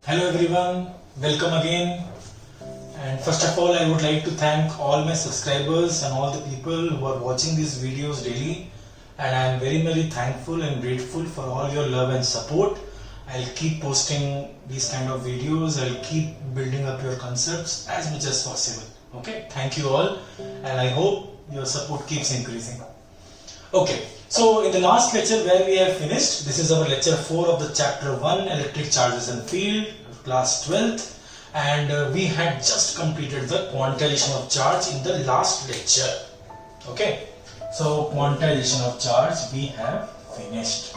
Hello everyone, welcome again. And first of all, I would like to thank all my subscribers and all the people who are watching these videos daily. And I am very thankful and grateful for all your love and support. I'll keep posting these kind of videos. I'll keep building up your concepts as much as possible. Okay, thank you all, and I hope your support keeps increasing. Okay, so in the last lecture where we have finished, this is our lecture 4 of the chapter 1, electric charges and field, class 12th, and we had just completed the quantization of charge in the last lecture. Okay, so quantization of charge we have finished.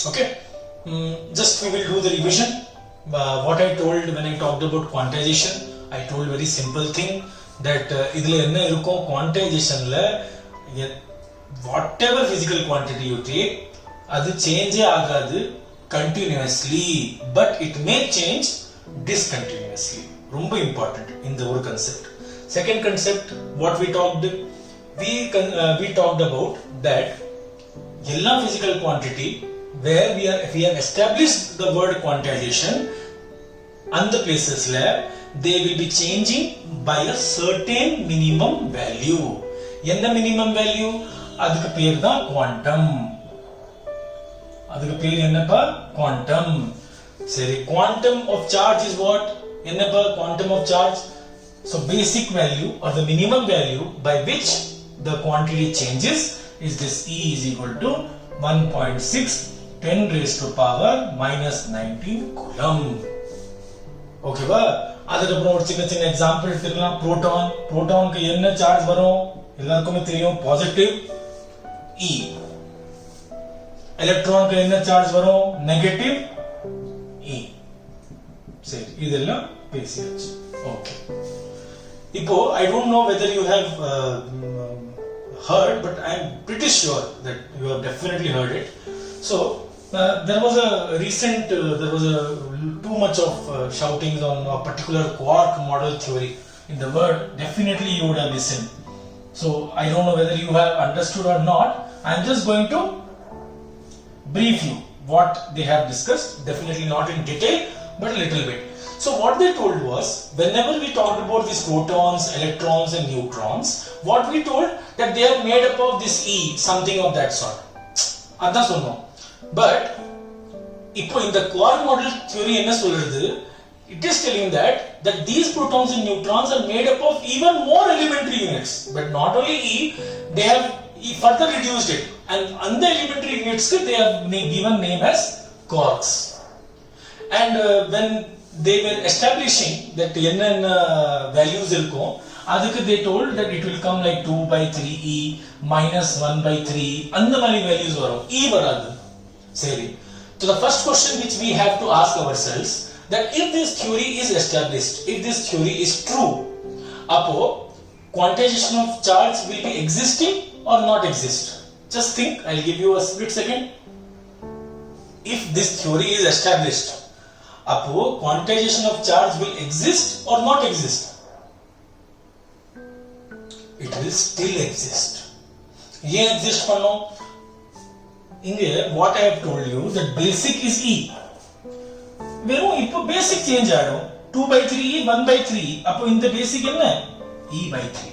Okay, just we will do the revision. What I told when I talked about quantization, I told very simple thing that idhula enna irukum quantization la whatever physical quantity you take adu change agadu continuously, but it may change discontinuously. Romba important in the whole concept. Second concept, what we talked about that ella physical quantity where we have established the word quantization, and the places where they will be changing by a certain minimum value. Enna minimum value? Adukku per da quantum. Adukku per enna pa quantum. Seri quantum of charge is what? Enna pa quantum of charge? So basic value or the minimum value by which the quantity changes is this E is equal to 1.6 10 raised to power minus 19 coulomb. Okay ba? அதுக்கப்புறம் ஒரு சின்ன example எடுத்துக்கலாம். புரோட்டானுக்கு என்ன charge வரும்? எல்லாருக்குமே தெரியும், positive E. எலக்ட்ரானுக்கு என்ன charge வரும்? Negative E. சரி, இதெல்லாம் பேசியாச்சு. ஓகே, இப்போ I don't know whether you have heard, but I am pretty sure that you have definitely heard it. So there was too much of shoutings on a particular quark model theory in the world. Definitely you would have listened. So I don't know whether you have understood or not. I am just going to brief you what they have discussed. Definitely not in detail, but a little bit. So what they told was, whenever we talked about these protons, electrons and neutrons, what we told that they are made up of this E, something of that sort. Adha sonnom. But இப்போ இந்த quark model theory என்ன சொல்றது? It is telling that these protons and neutrons are made up of even more elementary units. But not only E, they have further reduced it, and the elementary units they have given name as quarks. And when they were establishing that enna values irukkom, adukku they told that it will come like 2/3 E minus 1/3 andha mari values varum, E varadu. Seri. So the first question which we have to ask ourselves, that if this theory is established, if this theory is true, appo quantization of charge will be existing or not exist? Just think, I'll give you a split second. If this theory is established, appo quantization of charge will exist or not exist? It will still exist. Ye exist pannom. What I have told you, that basic is E. வெறும் இப்போ basic change ஆடும். 2/3 E, 1/3. அப்போ இந்த basic என்ன? E/3.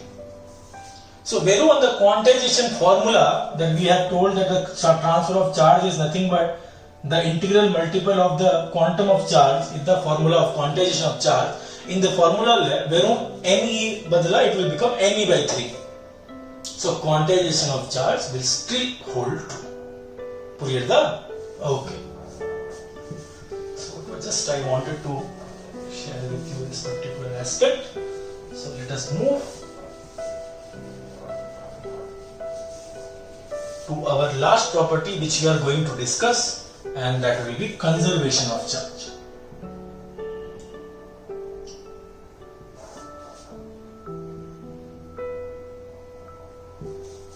So வெறும் அந்த quantization formula that we have told that the transfer of charge is nothing but the integral multiple of the quantum of charge is the formula of quantization of charge. In the formula வெறும் Ne பதிலா it will become Ne/3. So quantization of charge will still hold true. Puriyada? Okay. So just I wanted to share with you this particular aspect. So let us move to our last property which we are going to discuss, and that will be conservation of charge.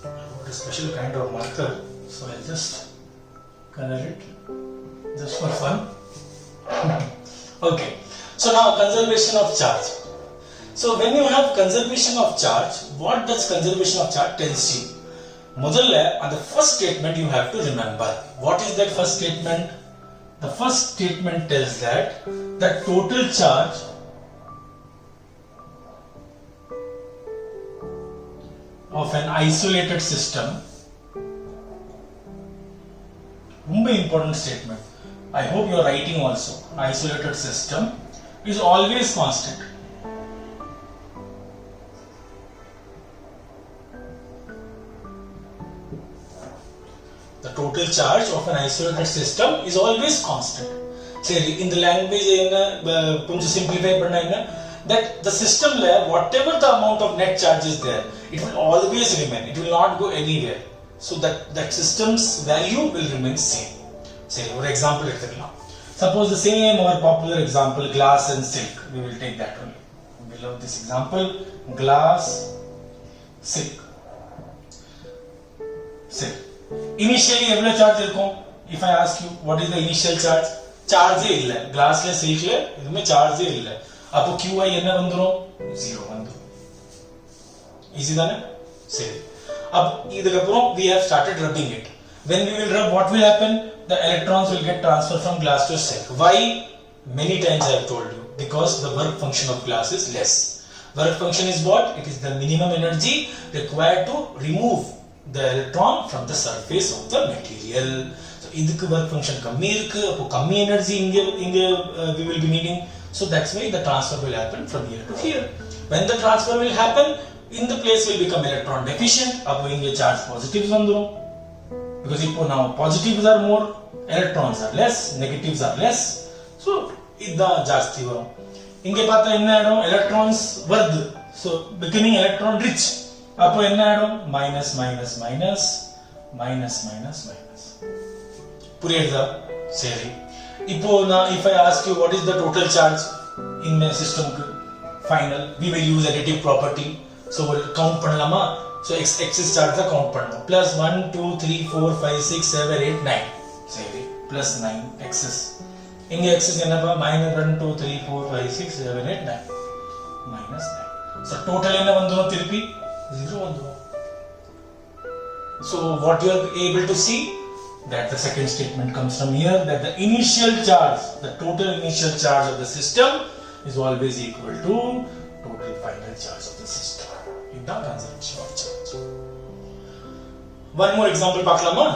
I got a special kind of marker, so I'll just color it just for fun. Okay, so now conservation of charge. So when you have conservation of charge, what does conservation of charge tells you? முதல்ல அந்த first statement you have to remember. What is that first statement? The first statement tells that the total charge of an isolated system, very important statement. I hope you are writing also. Isolated system is always constant. The total charge of an isolated system is always constant. Say in the language simplify that the system layer, whatever the amount of net charge is there, it will always remain. It will not go anywhere. So that system's value will remain same. Say for example, suppose the same or popular example, glass and silk. We will take that one. We love this example, glass, silk. Silk. Initially எவ்வளவு charge இருக்கும்? If I ask you what is the initial charge? சார்ஜே இல்ல. கிளாஸ்ல சில்க்ல எதுமே சார்ஜே இல்ல. அப்போ QI என்ன வந்துரும்? 0 வந்துரும். ஈஸி தானே? சரி. அப்ப இதுக்கு அப்புறம் we have started rubbing it. When we will rub, what will happen? The electrons will get transferred from glass to silk. Why? Many times I have told you. Because the work function of glass is less. Work function is what? It is the minimum energy required to remove the electron from the surface of the material. So idukku work function kammi irukku, appo kammi energy inge we will be needing. So that's why the transfer will happen from here to here. When the transfer will happen, in the place will become electron deficient. Appo inge charge positives vandurum, because ipo now positives are more, electrons are less, negatives are less. So idda jaasti varum. Inge paatha enna aidum, electrons varudhu, so becoming electron rich. அப்போ என்ன ஆயிடும்? Minus minus minus minus minus minus. புரியுதா? சரி. இப்போ நான் if I ask you what is the total charge in my system க்கு final, we will use additive property. So we'll count பண்ணலாமா? So excess charge தான் count பண்ணணும். Plus 1 2 3 4 5 6 7 8 9. சரி. Plus 9 excess. இங்க excess என்னப்பா? -1 2 3 4 5 6 7 8 9. Minus 9. So total என்ன வந்துரும் திருப்பி? 0 வந்துரும். So what you are able to see, that the second statement comes from here, that the initial charge, the total initial charge of the system is always equal to total final charge of the system. Idha conservation of charge. One more example பார்க்கலாமா?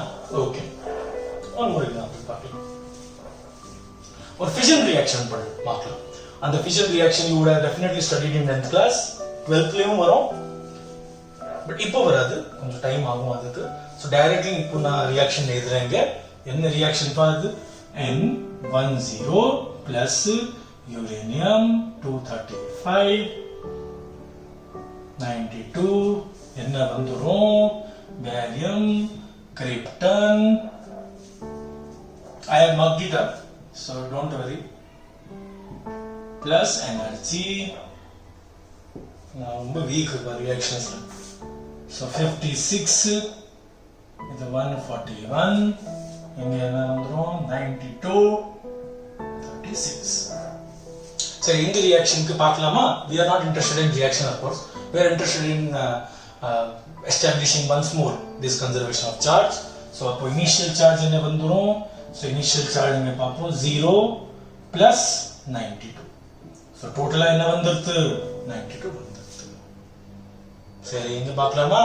Okay. One more example பார்க்கலாம். ஒரு fission reaction பார்க்கலாம். And the fission reaction you would have definitely studied in 10th class, 12th லயும் வரும். But இப்போ வராது, கொஞ்சம் time ஆகும் அதுக்கு. ஸோ டைரக்ட்லி இப்போ நான் ரியாக்ஷன் எழுதுறேங்க. என்ன ரியாக்ஷன் பாருது? N10 பிளஸ் யுரேனியம் 235 92 என்ன வந்துரும்? Barium, krypton. I have marked it up, so don't worry. Plus energy. நான் ரொம்ப வீக் ரியாக்ஷன்ஸ்ல. So 56, இது 141, இங்க என்ன வந்துரும்? 92, 36. சரி, இந்த ரியாக்ஷனுக்கு பார்க்கலாமா? We are not interested in reaction, of course. We are interested in establishing once more this conservation of charge. So அப்போ initial charge என்ன வந்துரும்? So initial charge இங்க பார்ப்போம் 0 plus 92. So total என்ன வந்துருது? 92 வந்துருது. சரி, இங்க பார்க்கலாமா?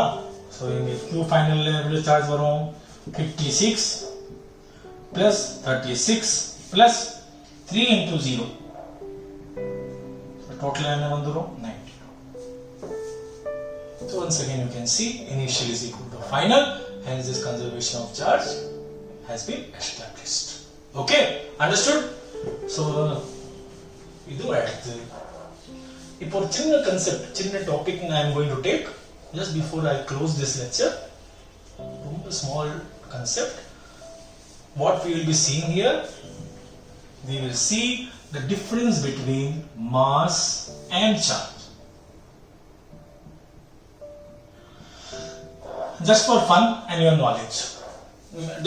So இங்க Q final எவ்வளவு சார்ஜ் வரும்? 56 plus 36 plus 3 into 0. So total என்ன வந்துரும்? 92. So once again you can see initial is equal to final, hence this conservation of charge has been established. Okay, understood? So இது அடுத்து இப்போ ஒரு சின்ன கான்செப்ட், சின்ன topic I am going to take just before I close this lecture. ரொம்ப small concept. What we will be seeing here, we will see the difference between mass and charge. Just for fun and your knowledge.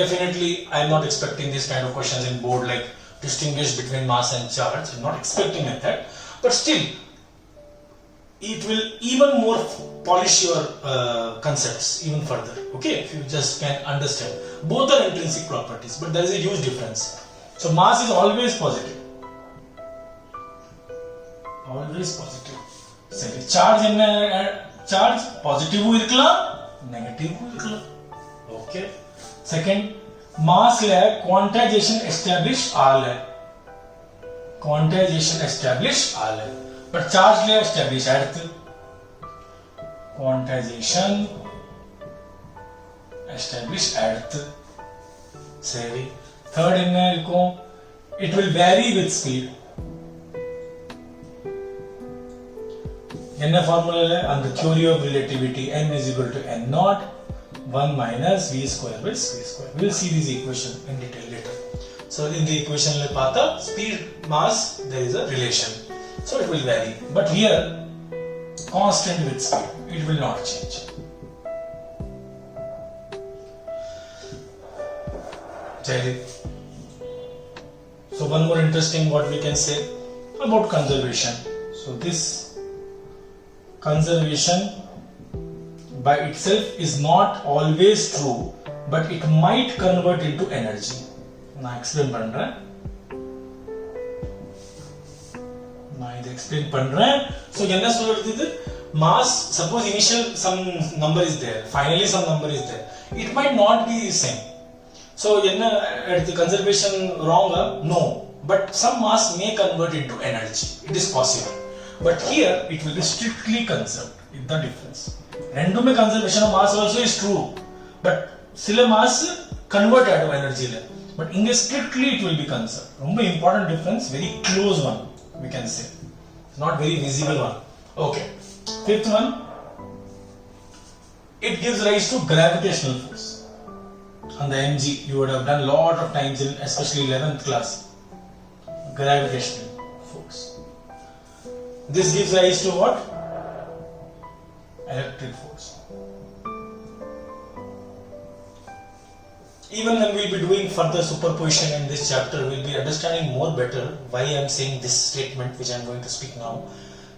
Definitely I am not expecting this kind of questions in board like distinguish between mass and charge. I am not expecting like that. But still, it will even more polish your concepts even further. Okay, if you just can understand. Both are intrinsic properties, but there is a huge difference. So mass is always positive. Always positive. Second, charge in charge positive negative. Okay. Second, mass le quantization established all. Quantization established all. But charge le established earth. Quantization established earth. Say. Third, it will vary with speed. N formula on the theory of relativity, n is equal to n naught 1 minus v square by c square. We will see this equation in detail later. So in the equation speed mass there is a relation, so it will vary, but here constant with speed, it will not change. So one more interesting what we can say about conservation. So this conservation by itself is not always true, but it might convert into energy. நான் explain பண்றேன். So என்ன சொல்றது இது? Mass, suppose initial some number is there, finally some number is there. It might not be the same. So என்ன the conservation wrong? No, but some mass may convert into energy. It is possible. But here it will be strictly conserved. Is the difference. Rendume conservation of mass also is true, but sila mass converted to energy. But in strictly it will be conserved. Romba important difference, very close one we can say. Not very visible one. Okay. Fifth one, it gives rise to gravitational force. On the mg, you would have done lot of times in especially 11th class. Gravitational force. This gives rise to what? Electric force. Even when we will be doing further superposition in this chapter, we will be understanding more better why I am saying this statement which I am going to speak now.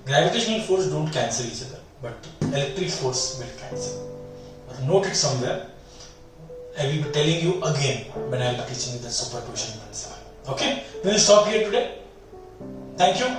Gravitational force don't cancel each other, but electric force will cancel. But note it somewhere. I will be telling you again when I will be teaching you the superposition principle. Okay? We will stop here today. Thank you.